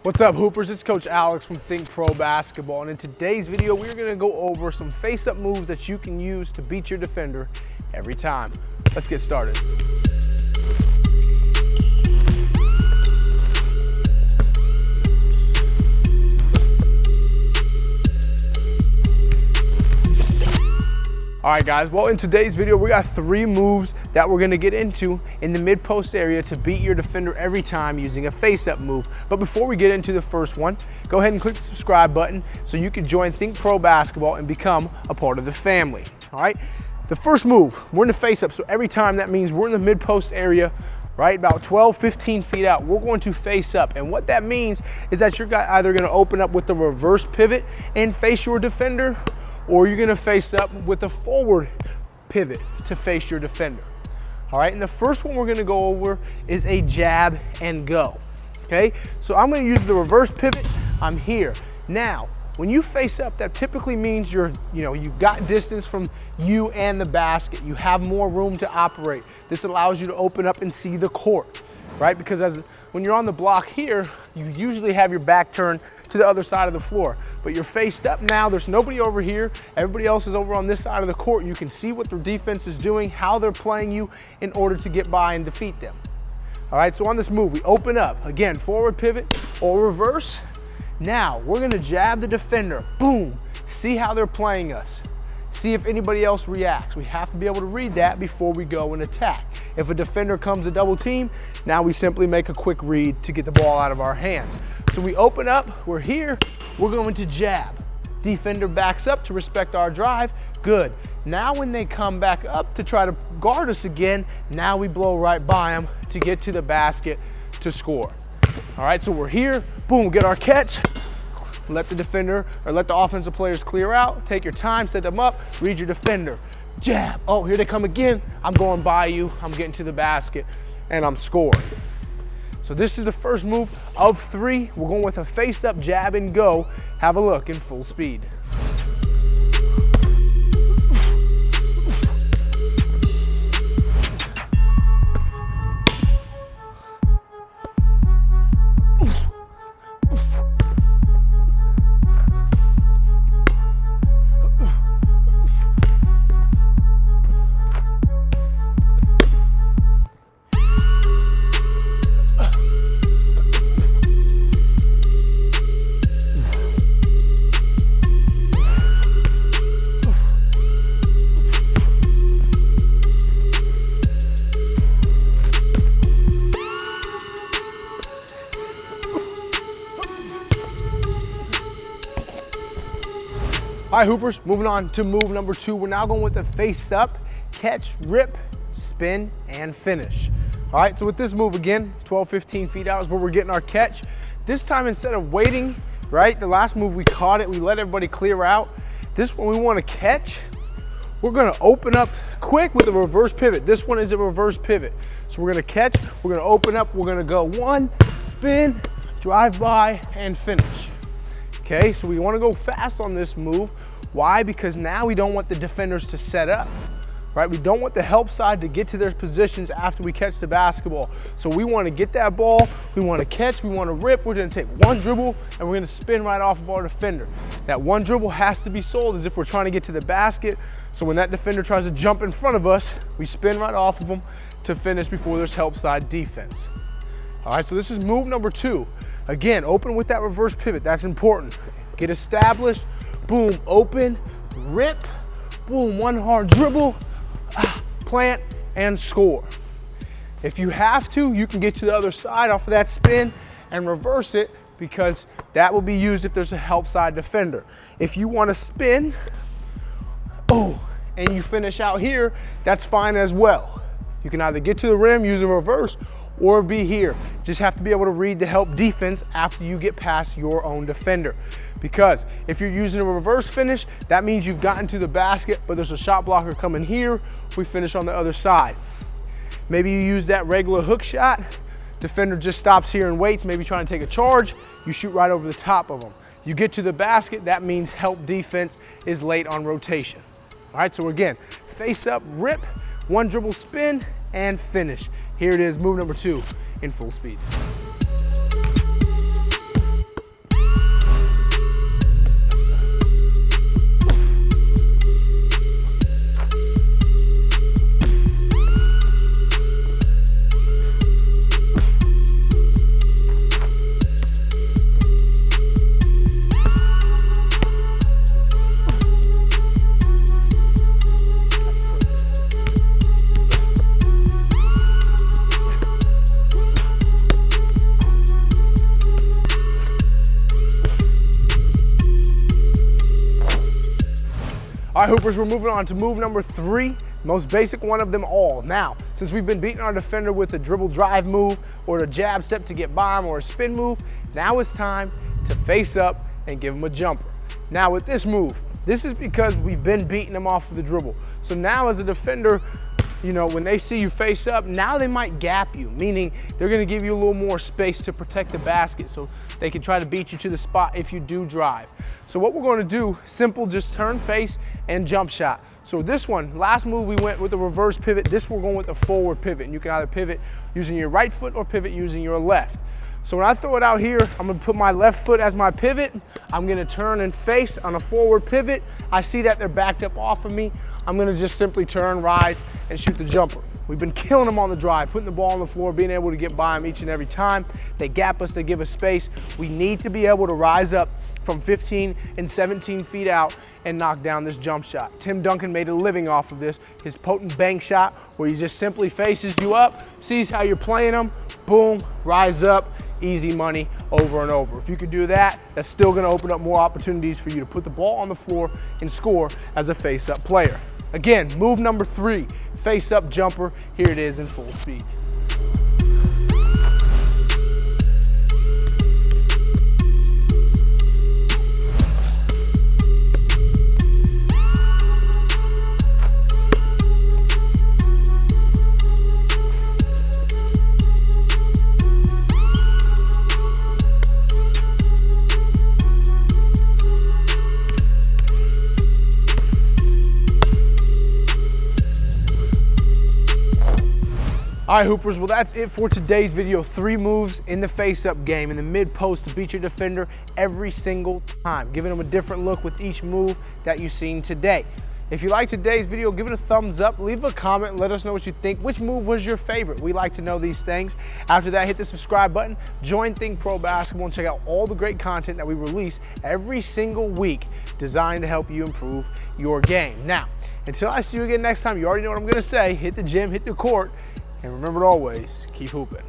What's up, Hoopers? It's Coach Alex from THINCPRO Basketball, and in today's video, we're gonna go over some face-up moves that you can use to beat your defender every time. Let's get started. All right, guys, well, in today's video, we got 3 moves that we're gonna get into in the mid-post area to beat your defender every time using a face-up move. But before we get into the first one, go ahead and click the subscribe button so you can join THINCPRO Basketball and become a part of the family, all right? The first move, we're in the face-up, so every time that means we're in the mid-post area, right, about 12, 15 feet out, we're going to face up. And what that means is that you're either gonna open up with the reverse pivot and face your defender, or you're gonna face up with a forward pivot to face your defender. All right, and the first one we're gonna go over is a jab and go, okay? So I'm gonna use the reverse pivot, I'm here. Now, when you face up, that typically means you've got distance from you and the basket. You have more room to operate. This allows you to open up and see the court, right? Because when you're on the block here, you usually have your back turned to the other side of the floor. But you're faced up now, there's nobody over here, everybody else is over on this side of the court. You can see what the defense is doing, how they're playing you in order to get by and defeat them. All right, so on this move, we open up, again, forward pivot or reverse. Now, we're gonna jab the defender, boom, see how they're playing us. See if anybody else reacts. We have to be able to read that before we go and attack. If a defender comes to double team, now we simply make a quick read to get the ball out of our hands. So we open up, we're here, we're going to jab. Defender backs up to respect our drive, good. Now when they come back up to try to guard us again, now we blow right by them to get to the basket to score. All right, so we're here, boom, get our catch. Let the defender, or let the offensive players clear out, take your time, set them up, read your defender. Jab, oh, here they come again. I'm going by you, I'm getting to the basket, and I'm scoring. So this is the first move of 3. We're going with a face-up jab and go. Have a look in full speed. All right, Hoopers, moving on to move number 2. We're now going with the face up, catch, rip, spin, and finish. All right, so with this move again, 12, 15 feet out is where we're getting our catch. This time, instead of waiting, right, the last move we caught it, we let everybody clear out. This one we want to catch. We're gonna open up quick with a reverse pivot. This one is a reverse pivot. So we're gonna catch, we're gonna open up, we're gonna go 1, spin, drive by, and finish. Okay, so we wanna go fast on this move. Why? Because now we don't want the defenders to set up, right? We don't want the help side to get to their positions after we catch the basketball. So we wanna get that ball, we wanna catch, we wanna rip, we're gonna take 1 dribble, and we're gonna spin right off of our defender. That 1 dribble has to be sold as if we're trying to get to the basket. So when that defender tries to jump in front of us, we spin right off of them to finish before there's help side defense. All right, so this is move number 2. Again, open with that reverse pivot, that's important. Get established, boom, open, rip, boom, 1 hard dribble, plant, and score. If you have to, you can get to the other side off of that spin and reverse it, because that will be used if there's a help side defender. If you want to spin, and you finish out here, that's fine as well. You can either get to the rim, use a reverse, or be here. Just have to be able to read the help defense after you get past your own defender. Because if you're using a reverse finish, that means you've gotten to the basket, but there's a shot blocker coming here, we finish on the other side. Maybe you use that regular hook shot, defender just stops here and waits, maybe trying to take a charge, you shoot right over the top of them. You get to the basket, that means help defense is late on rotation. All right, so again, face up, rip, 1 dribble spin, and finish. Here it is, move number 2 in full speed. All right, Hoopers, we're moving on to move number 3, most basic one of them all. Now, since we've been beating our defender with the dribble drive move or the jab step to get by him or a spin move, now it's time to face up and give him a jumper. Now with this move, this is because we've been beating them off of the dribble. So now as a defender, you know, when they see you face up, now they might gap you, meaning they're gonna give you a little more space to protect the basket so they can try to beat you to the spot if you do drive. So what we're gonna do, simple, just turn, face, and jump shot. So this one, last move we went with the reverse pivot, this we're going with a forward pivot, and you can either pivot using your right foot or pivot using your left. So when I throw it out here, I'm gonna put my left foot as my pivot, I'm gonna turn and face on a forward pivot. I see that they're backed up off of me, I'm gonna just simply turn, rise, and shoot the jumper. We've been killing them on the drive, putting the ball on the floor, being able to get by them each and every time. They gap us, they give us space. We need to be able to rise up from 15 and 17 feet out and knock down this jump shot. Tim Duncan made a living off of this, his potent bank shot, where he just simply faces you up, sees how you're playing them, boom, rise up, easy money over and over. If you can do that, that's still gonna open up more opportunities for you to put the ball on the floor and score as a face-up player. Again, move number 3, face-up jumper. Here it is in full speed. All right, Hoopers, well, that's it for today's video. 3 moves in the face-up game in the mid-post to beat your defender every single time, giving them a different look with each move that you've seen today. If you liked today's video, give it a thumbs up, leave a comment, let us know what you think. Which move was your favorite? We like to know these things. After that, hit the subscribe button, join THINCPRO Basketball, and check out all the great content that we release every single week designed to help you improve your game. Now, until I see you again next time, you already know what I'm gonna say. Hit the gym, hit the court, and remember to always keep hooping.